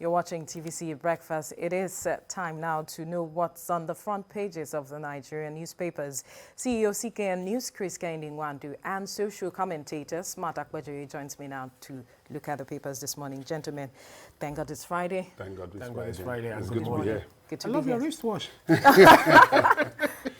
You're watching TVC Breakfast. It is time now to know what's on the front pages of the Nigerian newspapers. CEO CKN News Chris Kaindingwandu and social commentator Smart Akbajiri joins me now to look at the papers this morning. Gentlemen, thank God it's Friday. Thank God it's Friday. And good morning. To be here. Good to I be love here. your wristwatch.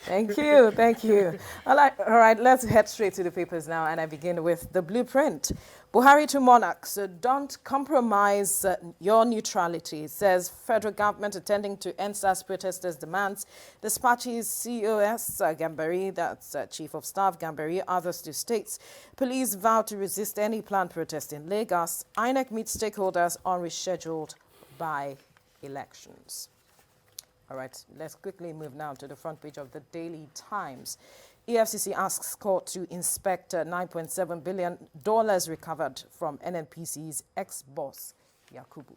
Thank you, thank you. All right, let's head straight to the papers now, and I begin with the blueprint. Buhari to monarchs, don't compromise your neutrality, says federal government attending to NSAS protesters' demands. Dispatches COS Gambari, that's Chief of Staff Gambari, others to states. Police vow to resist any planned protest in Lagos. INEC meets stakeholders on rescheduled by-elections. All right, let's quickly move now to the front page of the Daily Times. EFCC asks court to inspect $9.7 billion recovered from NNPC's ex-boss, Yakubu.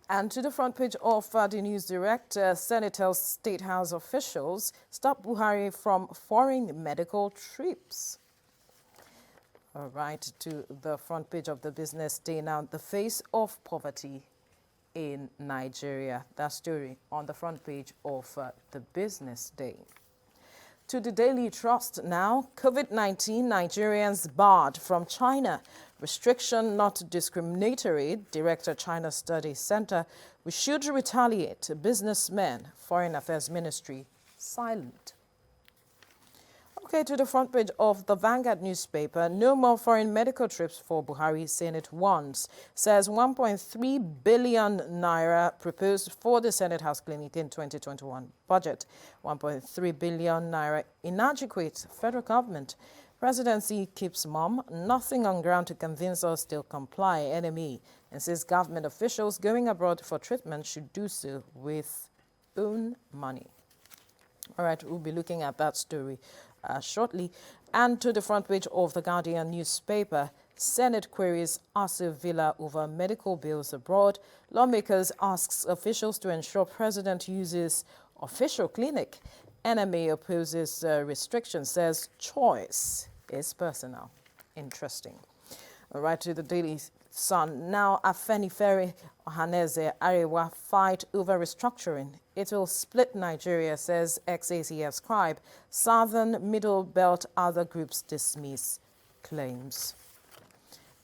And to the front page of the News Direct, Senate tells State House officials stop Buhari from foreign medical trips. All right, to the front page of the Business Day now, the face of poverty in Nigeria. That story on the front page of the Business Day. To the Daily Trust now, COVID-19 Nigerians barred from China. Restriction not discriminatory, Director China Studies Center. We should retaliate. Businessmen, Foreign Affairs Ministry, silent. Okay, to the front page of the Vanguard newspaper, no more foreign medical trips for Buhari, Senate wants. Says 1.3 billion naira proposed for the Senate House Clinic in 2021 budget. 1.3 billion naira inadequate. Federal government. Presidency keeps mum. Nothing on ground to convince us still comply. NME. And says government officials going abroad for treatment should do so with own money. All right, we'll be looking at that story shortly. And to the front page of the Guardian newspaper, Senate queries Aso Villa over medical bills abroad. Lawmakers asks officials to ensure president uses official clinic. NMA opposes restriction, says choice is personal. Interesting. All right, to the Daily Sun. Now, Afenifere Ohaneze Arewa fight over restructuring. It will split Nigeria, says ex-ACF scribe. Southern Middle Belt other groups dismiss claims.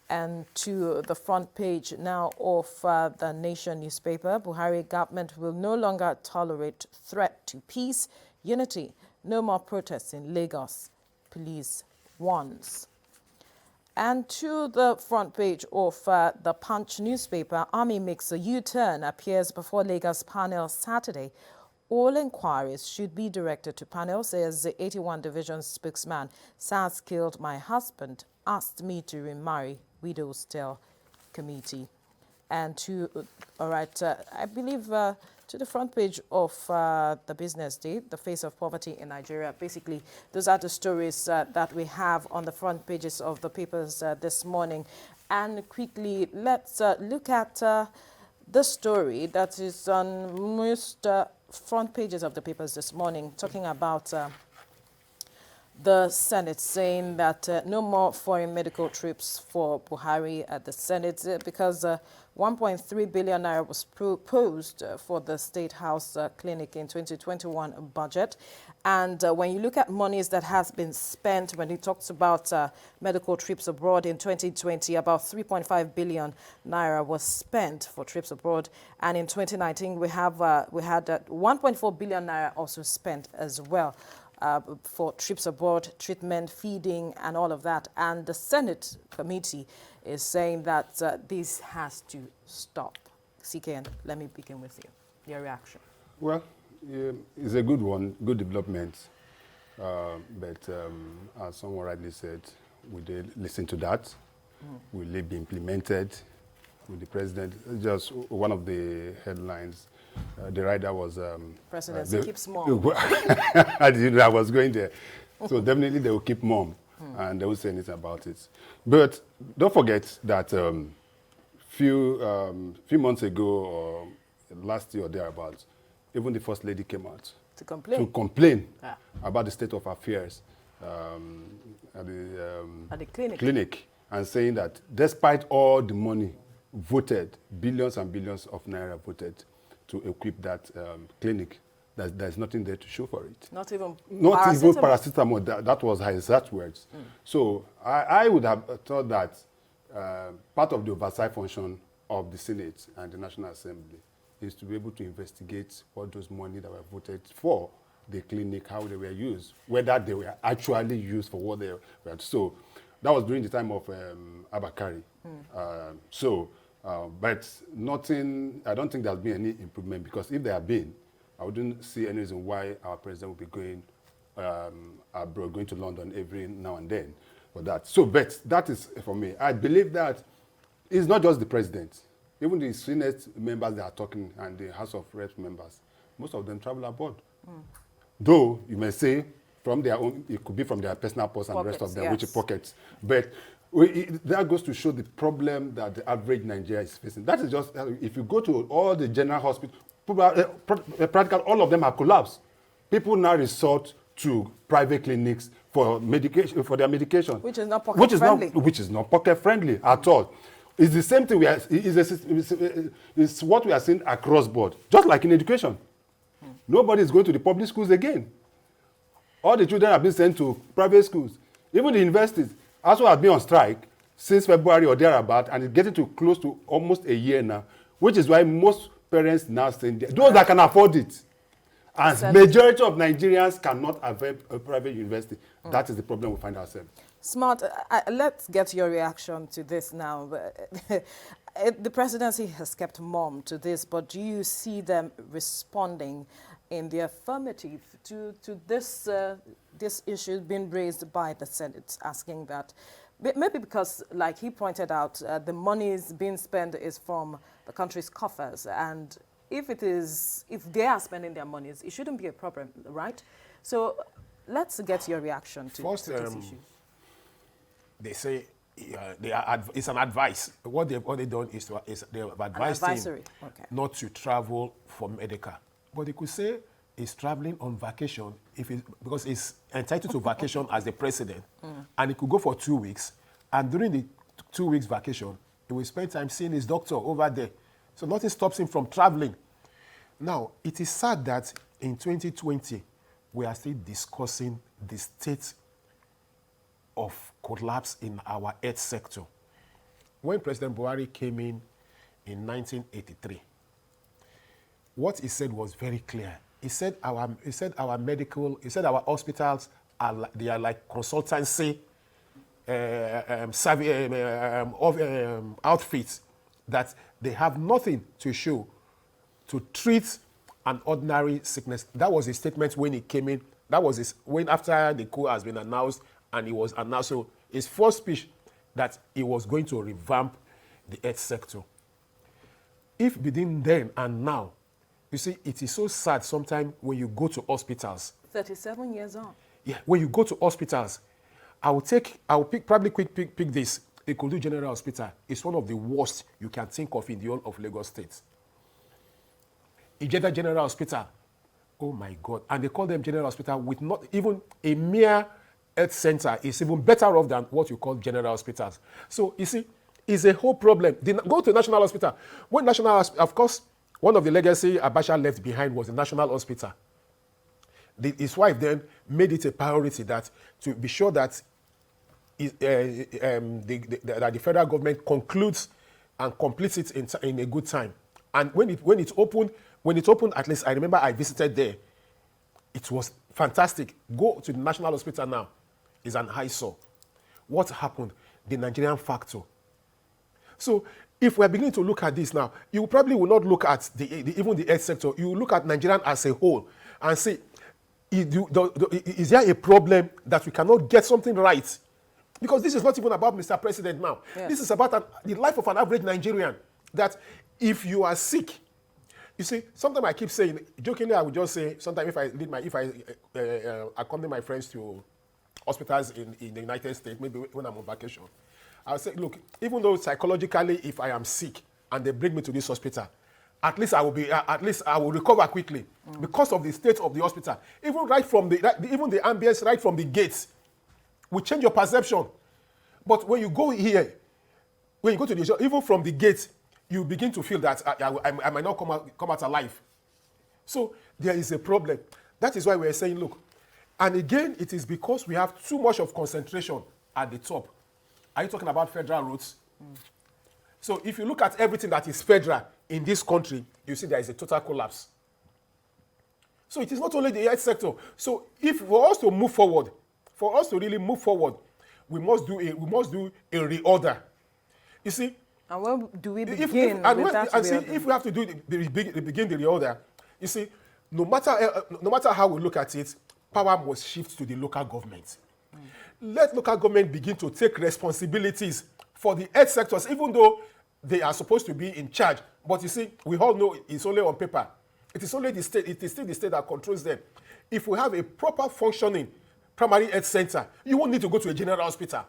And to the front page now of the Nation newspaper, Buhari government will no longer tolerate threat to peace, unity. No more protests in Lagos. Police warns. And to the front page of the Punch newspaper, Army makes a U-turn, appears before Lagos panel Saturday. All inquiries should be directed to panel, says the 81 Division spokesman. SARS killed my husband, asked me to remarry, widows tell committee. And to, I believe to the front page of the Business Day, the face of poverty in Nigeria. Basically, those are the stories that we have on the front pages of the papers this morning. And quickly, let's look at the story that is on most front pages of the papers this morning, talking about the Senate saying that no more foreign medical trips for Buhari at the Senate because 1.3 billion naira was proposed for the State House Clinic in 2021 budget. And when you look at monies that has been spent, when it talks about medical trips abroad in 2020, about 3.5 billion naira was spent for trips abroad. And in 2019, we had 1.4 billion naira also spent as well. For trips abroad, treatment, feeding, and all of that. And the Senate committee is saying that this has to stop. CKN, let me begin with you. Your reaction. Well, it's a good one, good development. But as someone rightly said, we did listen to that. Will it be implemented with the president? Just one of the headlines. The rider was... Presidency keeps mum. I was going there. So definitely they will keep mum and they will say anything about it. But don't forget that few months ago or last year or thereabouts, even the First Lady came out to complain about the state of affairs at the clinic. And saying that despite all the money voted, billions and billions of naira voted to equip that clinic. There's nothing there to show for it. Not even paracetamol. That was his exact words. So I would have thought that part of the oversight function of the Senate and the National Assembly is to be able to investigate what those money that were voted for the clinic, how they were used, whether they were actually used for what they were. So that was during the time of Abakari. But nothing, I don't think there's been any improvement, because if there had been, I wouldn't see any reason why our president would be going abroad, going to London every now and then for that. So, but that is for me. I believe that it's not just the president. Even the Senate members that are talking and the House of Reps members, most of them travel abroad. Though you may say from their own, it could be from their personal purse and the rest of their rich pockets. But that goes to show the problem that the average Nigerian is facing. That is just, if you go to all the general hospitals, practically all of them have collapsed. People now resort to private clinics for medication, for their medication, which is not pocket friendly. Which is not pocket friendly at all. It's the same thing we are. It's what we are seeing across board, just like in education. Nobody is going to the public schools again. All the children have been sent to private schools. Even the universities also have been on strike since February or thereabout, and it's getting to close to almost a year now, which is why most parents now saying those that can afford it. And majority of Nigerians cannot afford a private university. That is the problem we find ourselves. Smart, let's get your reaction to this now. The presidency has kept mum to this, but do you see them responding in the affirmative to this this issue being raised by the Senate, asking that, maybe because, like he pointed out, the money is being spent is from the country's coffers, and if they are spending their monies, it shouldn't be a problem, right? So let's get your reaction to this issue. They say it's an advice. What they've done is they have advised him not to travel for medical. But they could say he's traveling on vacation because he's entitled to vacation as the president. And he could go for 2 weeks. And during the 2 weeks vacation, he will spend time seeing his doctor over there. So nothing stops him from traveling. Now, it is sad that in 2020, we are still discussing the state of collapse in our health sector. When President Buhari came in 1983, what he said was very clear. He said our hospitals are like consultancy outfits that they have nothing to show to treat an ordinary sickness. That was his statement when he came in. That was when after the coup has been announced, and he was announced. So his first speech that he was going to revamp the health sector. If between then and now, you see, it is so sad sometimes when you go to hospitals. 37 years on. Yeah, when you go to hospitals, probably pick this. Ikodu General Hospital is one of the worst you can think of in the whole of Lagos State. Ijeda General Hospital, oh my God. And they call them General Hospital with not even a mere health center is even better off than what you call general hospitals. So you see, it's a whole problem. Go to National Hospital. When of course, one of the legacy Abacha left behind was the National Hospital. His wife then made it a priority that to be sure that that the federal government concludes and completes it in a good time. And when it opened, at least I remember I visited there. It was fantastic. Go to the National Hospital now. It's an eyesore. What happened? The Nigerian factor. So if we're beginning to look at this now, you probably will not look at even the health sector. You will look at Nigerian as a whole and say, is there a problem that we cannot get something right? Because this is not even about Mr. President now. Yes. This is about the life of an average Nigerian. That if you are sick, you see, sometimes I keep saying, jokingly, I would just say, sometimes if I accompany my friends to hospitals in the United States, maybe when I'm on vacation, I'll say, look, even though psychologically, if I am sick and they bring me to this hospital, at least I will recover quickly because of the state of the hospital. Even even the ambience right from the gates will change your perception. But when you go here, when you go to the even from the gate, you begin to feel that I might not come out alive. So there is a problem. That is why we're saying, look, and again, it is because we have too much of concentration at the top. Are you talking about federal roads? So if you look at everything that is federal in this country, you see there is a total collapse. So it is not only the health sector. So if for us to move forward, for us to really move forward, we must do a reorder. You see, and when do we begin if we have to do begin the reorder, you see, no matter how we look at it, power must shift to the local government. Let local government begin to take responsibilities for the health sectors, even though they are supposed to be in charge. But you see, we all know it's only on paper. It is only the state. It is still the state that controls them. If we have a proper functioning primary health center, you won't need to go to a general hospital.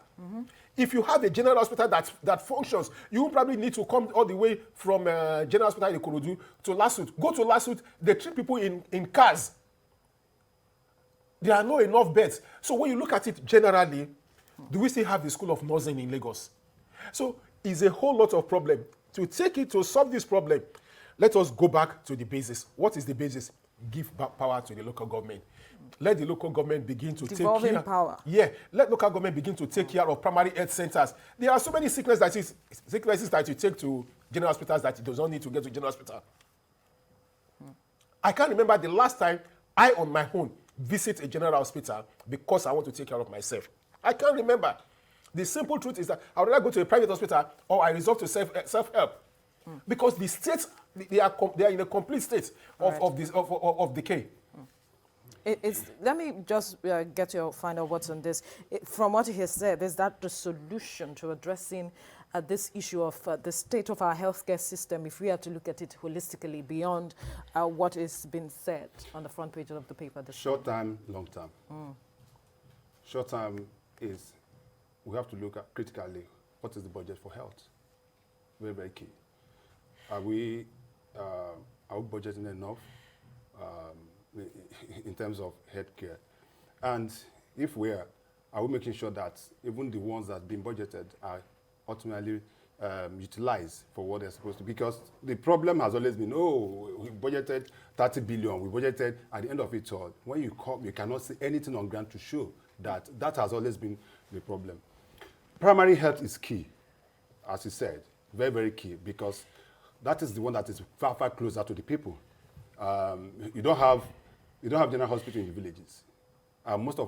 If you have a general hospital that functions, you won't probably need to come all the way from general hospital in Ikorodu to Lasut. Go to Lasut, they treat people in cars. There are not enough beds. So when you look at it generally, do we still have the school of nursing in Lagos? So it's a whole lot of problem. To solve this problem, let us go back to the basis. What is the basis? Give back power to the local government. Let the local government begin to devolving take care. Power. Yeah, let local government begin to take care of primary health centers. There are so many sicknesses that you take to general hospitals that it does not need to get to general hospital. I can't remember the last time I, on my own, visit a general hospital because I want to take care of myself. I can't remember. The simple truth is that I would rather go to a private hospital or I resort to self-help. Because the states, they are in a complete state of decay. Let me just get your final words on this. From what he has said, is that the solution to addressing this issue of the state of our healthcare system, if we are to look at it holistically beyond what is being said on the front page of the paper? Short term, long term. Short term is we have to look at critically what is the budget for health. Very, very key. Are we budgeting enough in terms of healthcare? And if we are we making sure that even the ones that have been budgeted are ultimately utilized for what they're supposed to? Because the problem has always been, we budgeted 30 billion, we budgeted, at the end of it all, when you come, you cannot see anything on ground to show that. That has always been the problem. Primary health is key, as you said, very, very key, because that is the one that is far, far closer to the people. You don't have general hospital in the villages. Most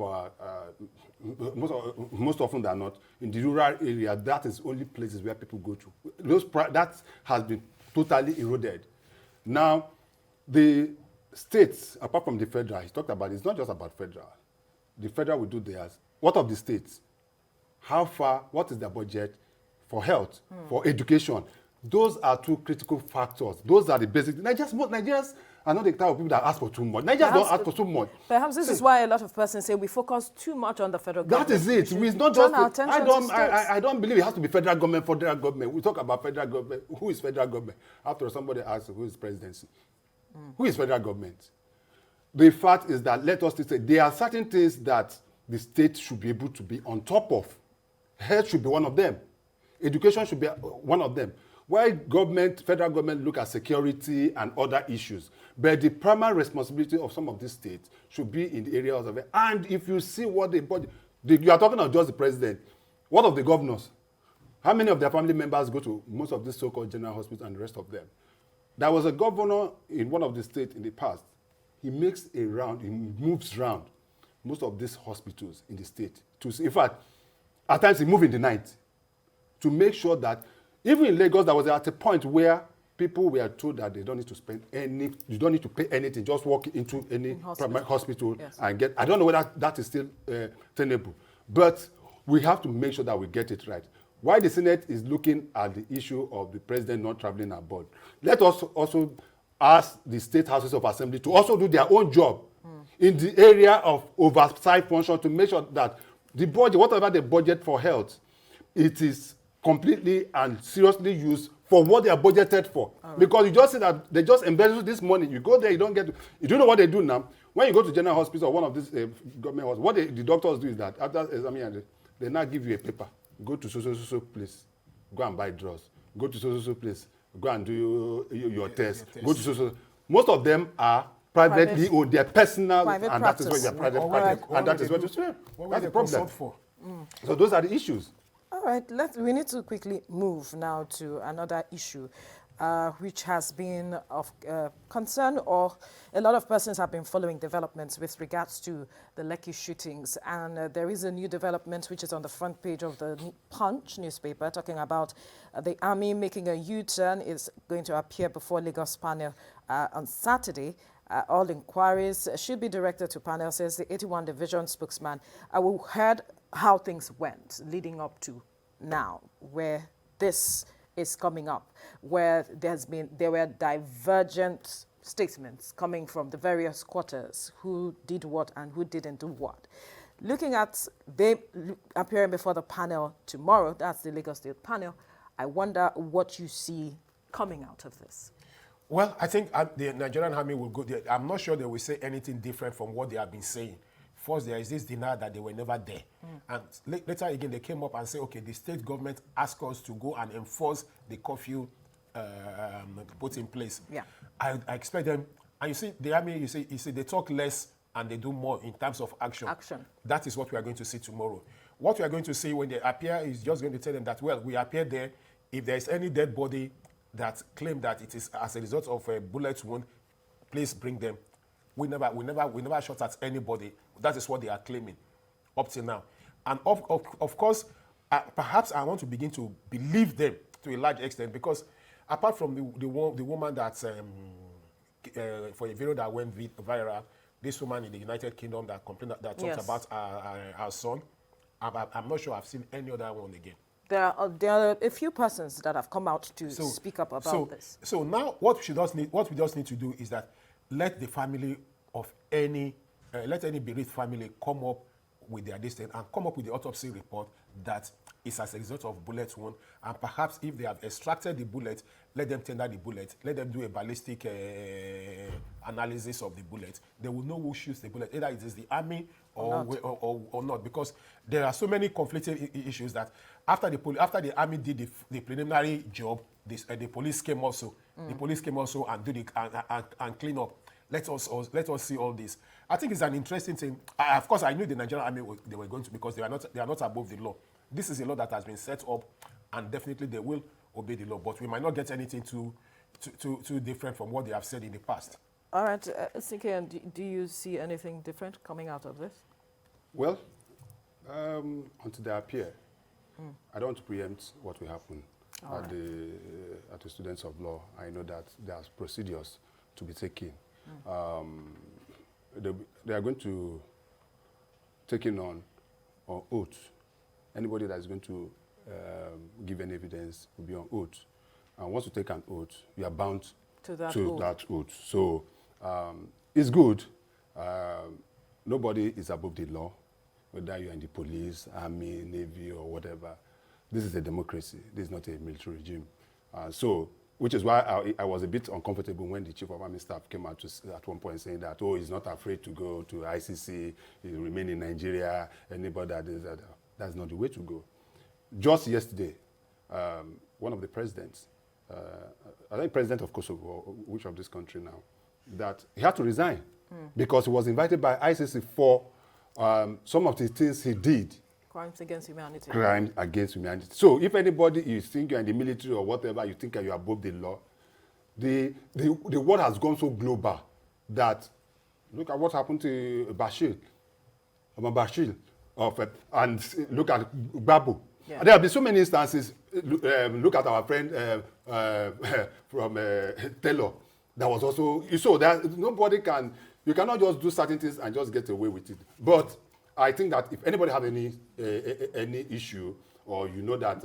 often than not, in the rural area, that is only places where people go to. That has been totally eroded. Now, the states, apart from the federal, he talked about it, it's not just about federal. The federal will do theirs. What of the states? How far, what is their budget for health, for education? Those are two critical factors. Those are the basic. Nigerians are not the type of people that ask for too much. Nigerians don't ask for too much. Perhaps this is why a lot of persons say we focus too much on the federal government. That is it. It's not just. I don't believe it has to be federal government. We talk about federal government. Who is federal government? After somebody asks who is presidency. Who is federal government? The fact is that, let us say, there are certain things that the state should be able to be on top of. Health should be one of them. Education should be one of them. Why federal government look at security and other issues. But the primary responsibility of some of these states should be in the areas of it. And if you see what you are talking about just the president. What of the governors? How many of their family members go to most of these so-called general hospitals and the rest of them? There was a governor in one of the states in the past. He moves around most of these hospitals in the state. In fact, at times he moves in the night to make sure that even in Lagos, there was at a point where people were told that they don't need to you don't need to pay anything, just walk into any primary hospital and get. I don't know whether that is still tenable, but we have to make sure that we get it right. Why the Senate is looking at the issue of the president not traveling abroad, let us also ask the state houses of assembly to also do their own job in the area of oversight function to make sure that the budget, whatever the budget for health, it is completely and seriously used for what they are budgeted for. Right. Because you just say that they just embezzle this money. You go there, you don't get to, you don't know what they do now. When you go to general hospital or one of these government hospitals, what the doctors do is that after examining, they now give you a paper. Go to so place, go and buy drugs. Go to so place, go and do your test. test. Go to so. Most of them are privately owned. They're personal, Private and that is what practice. they're private Or practice, what and that is what you say. What That's they the problem. consult for? So those are the issues. All right, we need to quickly move now to another issue, which has been of concern, or a lot of persons have been following developments with regards to the Lekki shootings. And there is a new development which is on the front page of the Punch newspaper, talking about the army making a U-turn. Is going to appear before Lagos panel on Saturday. All inquiries should be directed to panel, says the 81 Division spokesman. We heard how things went leading up to now, where this is coming up, where there were divergent statements coming from the various quarters, who did what and who didn't do what. Looking at they appearing before the panel tomorrow, that's the Lagos State panel, I wonder what you see coming out of this. Well, I think the Nigerian army will go there. I'm not sure they will say anything different from what they have been saying. First, there is this denial that they were never there. And later again, they came up and said, okay, the state government asked us to go and enforce the curfew put in place. Yeah. I expect them, and you see, the army, you see, they talk less and they do more in terms of action. That is what we are going to see tomorrow. What we are going to see when they appear is just going to tell them that, well, we appear there. If there is any dead body that claim that it is as a result of a bullet wound, please bring them. We never shot at anybody. That is what they are claiming up till now. And of course, perhaps I want to begin to believe them to a large extent, because apart from the woman that for a video that went viral, this woman in the United Kingdom that complained, that talked about our son, I'm not sure I've seen any other one again. There are a few persons that have come out to speak up about this. So now what we just need to do is that let the family of let any bereaved family come up with their distance and come up with the autopsy report that is as a result of bullet wound, and perhaps if they have extracted the bullet, let them tender the bullet, let them do a ballistic analysis of the bullet. They will know who shoots the bullet, either it is the army or not, because there are so many conflicting issues that after the army did the preliminary job, the police came also. The police came also and do and clean up. Let us see all this. I think it's an interesting thing. Of course, I knew the Nigerian army they were going to, because they are not above the law. This is a law that has been set up, and definitely they will obey the law. But we might not get anything too different from what they have said in the past. All right, Sinke, do you see anything different coming out of this? Well, until they appear, I don't want to preempt what will happen at the students of law. I know that there are procedures to be taken. They are going to take in on oath. Anybody that is going to give any evidence will be on oath. And once you take an oath, you are bound to that oath. So it's good. Nobody is above the law, whether you're in the police, army, navy, or whatever. This is a democracy. This is not a military regime. Which is why I was a bit uncomfortable when the chief of army staff came out at one point saying that, he's not afraid to go to ICC, he'll remain in Nigeria, anybody that is that. That's not the way to go. Just yesterday, one of the presidents, I think president of Kosovo, which of this country now, that he had to resign because he was invited by ICC for some of the things he did. Crimes against humanity. Crimes against humanity. So if anybody, you think you're in the military or whatever, you think you're above the law, the world has gone so global that, look at what happened to Bashir, and look at Babu. Yeah. There have been so many instances. Look at our friend from Taylor. That was also, so that nobody can, you cannot just do certain things and just get away with it. But I think that if anybody have any issue, or you know that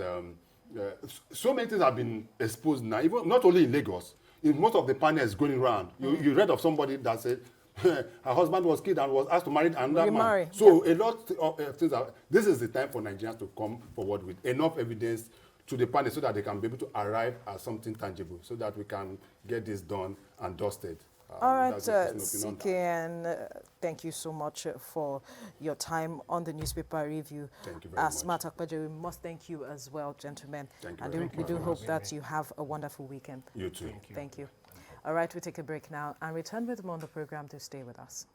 so many things have been exposed now, even not only in Lagos, in most of the panels going around. You read of somebody that said her husband was killed and was asked to marry another man. So a lot of things this is the time for Nigerians to come forward with enough evidence to the panel so that they can be able to arrive at something tangible, so that we can get this done and dusted. All right, That's my personal opinion on CK, that. and thank you so much for your time on the newspaper review. Thank you very much. Smart Akpaja, we must thank you as well, gentlemen. Thank you And very we much. do hope that you have a wonderful weekend. You too. Thank you. All right, we take a break now and return with more on the program to stay with us.